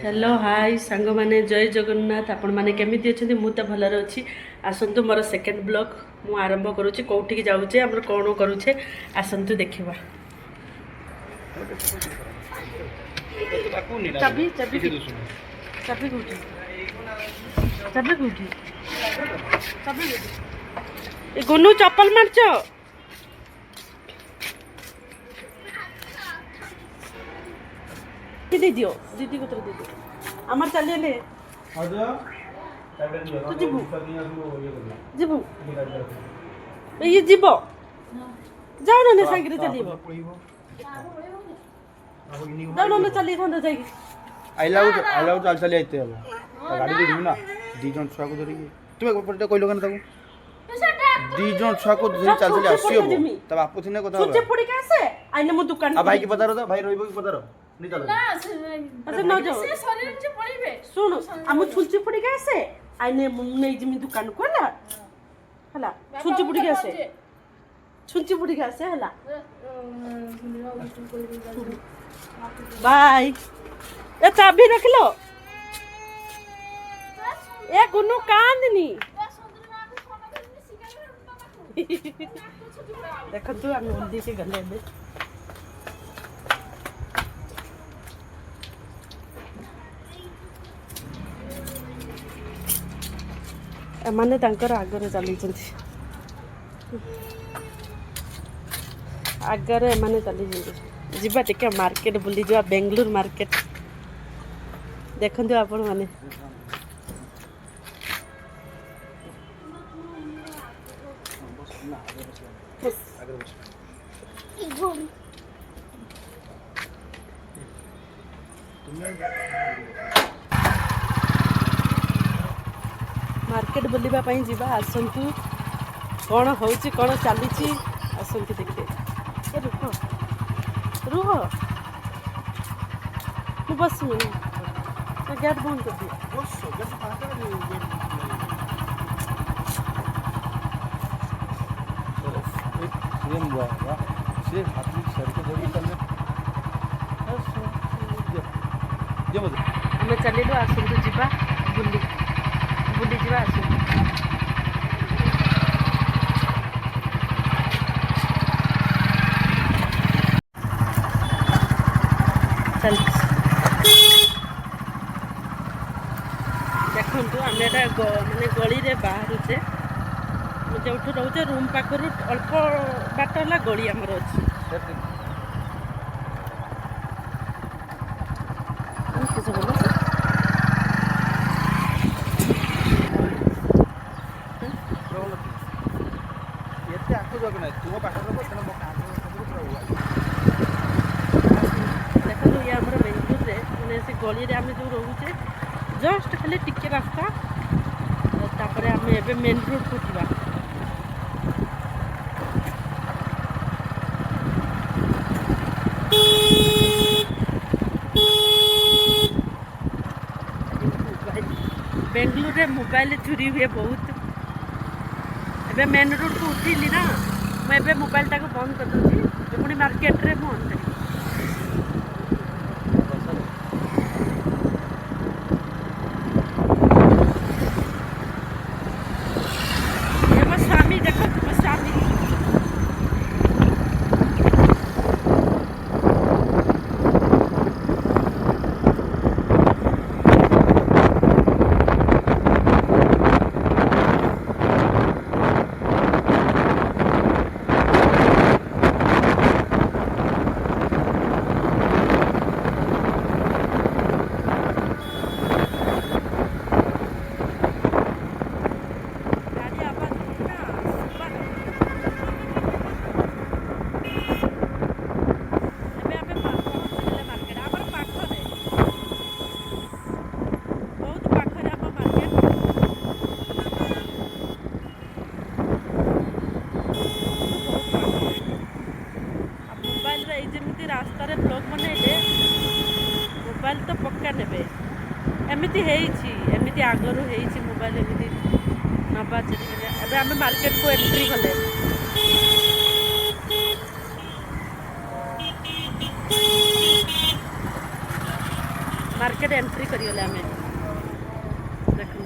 hello hi सांग माने जय जगन्नाथ आपण माने केमिति अछंती मु त भलर अछि आसंतु मोर सेकंड ब्लॉग मु आरंभ करूची कोठी की जाउचे हमर कोन करूचे आसंतु देखिबा चाबी चाबी चाबी कोठी चाबी कोठी चाबी ए गोनू चप्पल मारचो दे दियो दीदी को तो दे दियो अमर चलिए तू जीवु जीवु ये जीव जाओ ना सांगे चलिए जाओ ना चलिए था जाइए आइला चल चली आइते अब गाड़ी दे दिनु ना दी जन छुआ को धरि तुम पटे कहलो कन ताकू दी जन छुआ को धरि चल चली आसियो तब आपको थिने कथा छुच्चे पड़ी कैसे आइने मो दुकान आ भाई की पता रो भाई रोइबो की पता रो नहीं चलो ना अच्छा न जाओ से शरीर से पड़ीबे सुन हम छुच्चे पड़ी कैसे आइने नै जिमी दुकान को ना हला छुच्चे पड़ी कैसे छुच्चे पड़ी कैसे हला बाय ए चाबी रख लो ए गुन्नू कांदनी देखो तू हम उल्दी के गले में एमाने तांकर आगरे चली आगरे एमाने चली जीवा टिके मार्केट बुली जा बेंगलुरु मार्केट देखंतु आपण माने मार्केट बुलिबा पई जीवा आसंतु कौन होउची कौन चलीची आसंतु देखते ए रुह तू बस में गेट बंद कर दिया हमें चलिलु आसंतु जीवा बुली बुली जीवा आसंतु चल देखु आम माने गली रे बाहरुचे जो रोचे रूम पाखर अल्प बाट है गली आमर अच्छी देखो ये आम बेंगलुरु मैंने से गली आम जो रोचे जस्ट खाली टिके रास्ता तापर आम ए मेन रोड को जीवा बेंगलुरु रे मोबाइल चोरी हुए बहुत एबे मेन रोड को उठिली ना मैं मोबाइल टाक बंद कर दूसरी पुणी मार्केट रे बंद स्वामी देखो तुम स्वामी रास्ता ब्लॉग बनइले मोबाइल तो पक्का नेबे एमती एमती आगरू मोबाइल एमती नबा चली आम मार्केट को एंट्री कले मार्केट एंट्री करियोले आमे देखो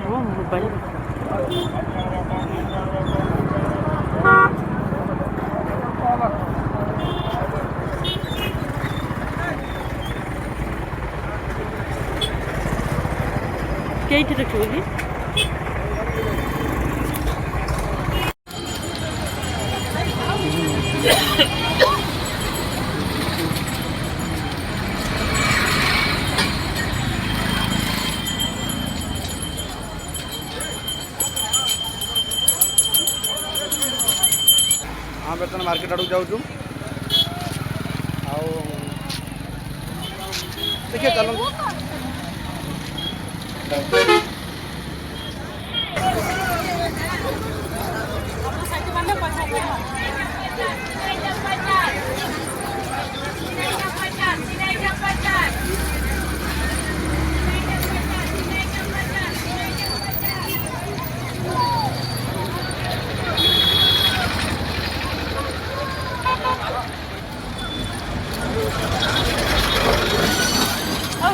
ओ मोबाइल केठी रखियो कि हाँ बर्तमान मार्केट आड़ जाऊँ आओ देखिए चलो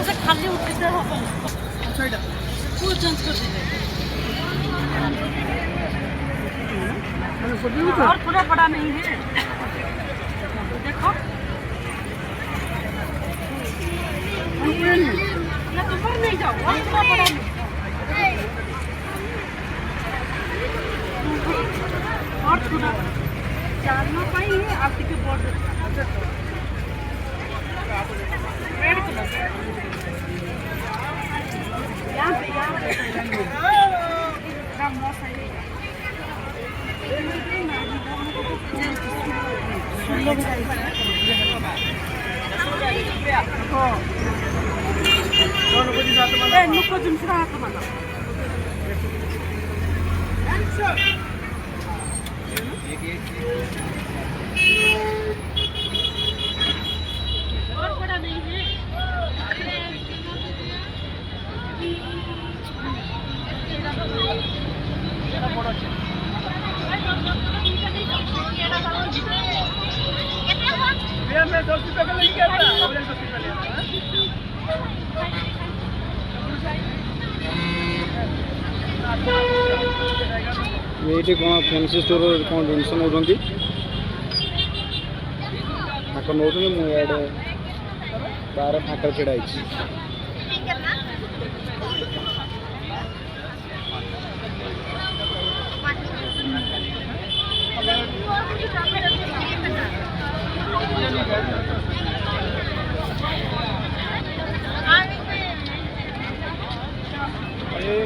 उसे खाली उठते हो वो चेंज कर दीजिए और थोड़ा बड़ा नहीं है देखो या तुम पर नहीं जाओ और थोड़ा बड़ा नहीं और थोड़ा चारना पाई है आपके के बॉर्डर रेड कलर यहाँ पे नुको जुमसरा mana और बड़ा नहीं है मैं 10 रुपये का लेके आता हूं 10 रुपये लेता ये कौन फैंसी स्टोर कौन जिनस नौकरी फाँक नौ मुझे बार फाँक छड़ा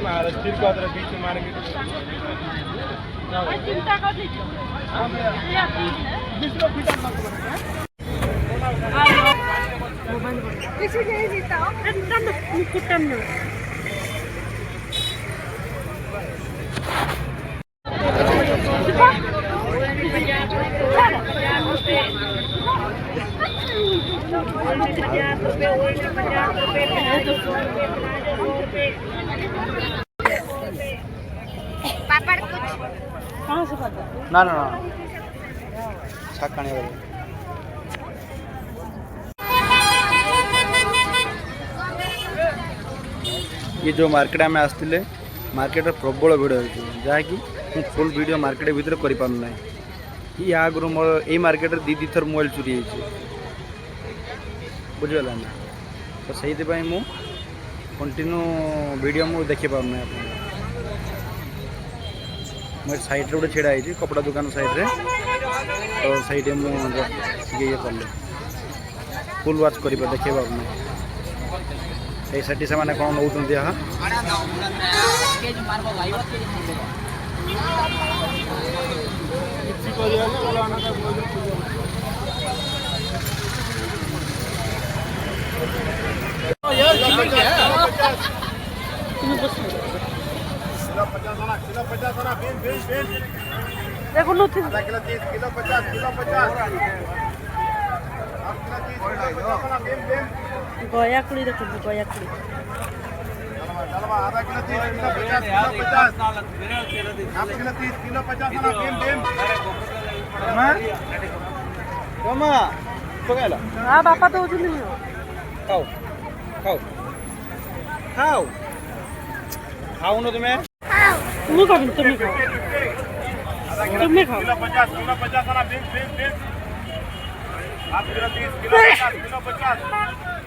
महाराष्ट्र का बीच मार्केट चिंता कर लीजिए पापड़ कुछ कहाँ से पता ना ना ना छाकाने वाले ये जो मार्केट में आसते मार्केट प्रबल भिड़ हो जहाँकि फुल वीडियो मार्केट भितर कर पारना या आगु मोर ये मार्केट दी थर मोबाइल चोरी बुझीगला ना तो से कंटिन्यू वीडियो मुझे देखी पारना मैं साइड रे गोटे छेड़ा है कपड़ा दुकान साइड रे तो साइड मुझे ये कले फुल वाच कर देखे पारना से मैंने कौन नौ हाँ देखो नथी किलो 30 किलो 50 किलो 50 गया कुड़ी देखो गया कुड़ी आधा kilo 30 kilo 50 kilo 50 kilo 30 kilo 50 ना बेम बेम मामा तो गेला हा बापा दଉଛନ୍ତି ନିଅ खाओ खाओ खाओ खाओ ना तुम्हें ମୁଁ ଖାଇବିନି ତୁମେ ଖାଅ ତୁମେ ଖାଅ किलो 50 आना 20 आप किलो 30 किलो 50 किलो 50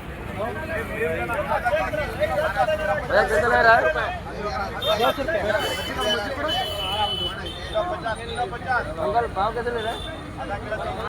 अंकल भाव कैसे ले रहा है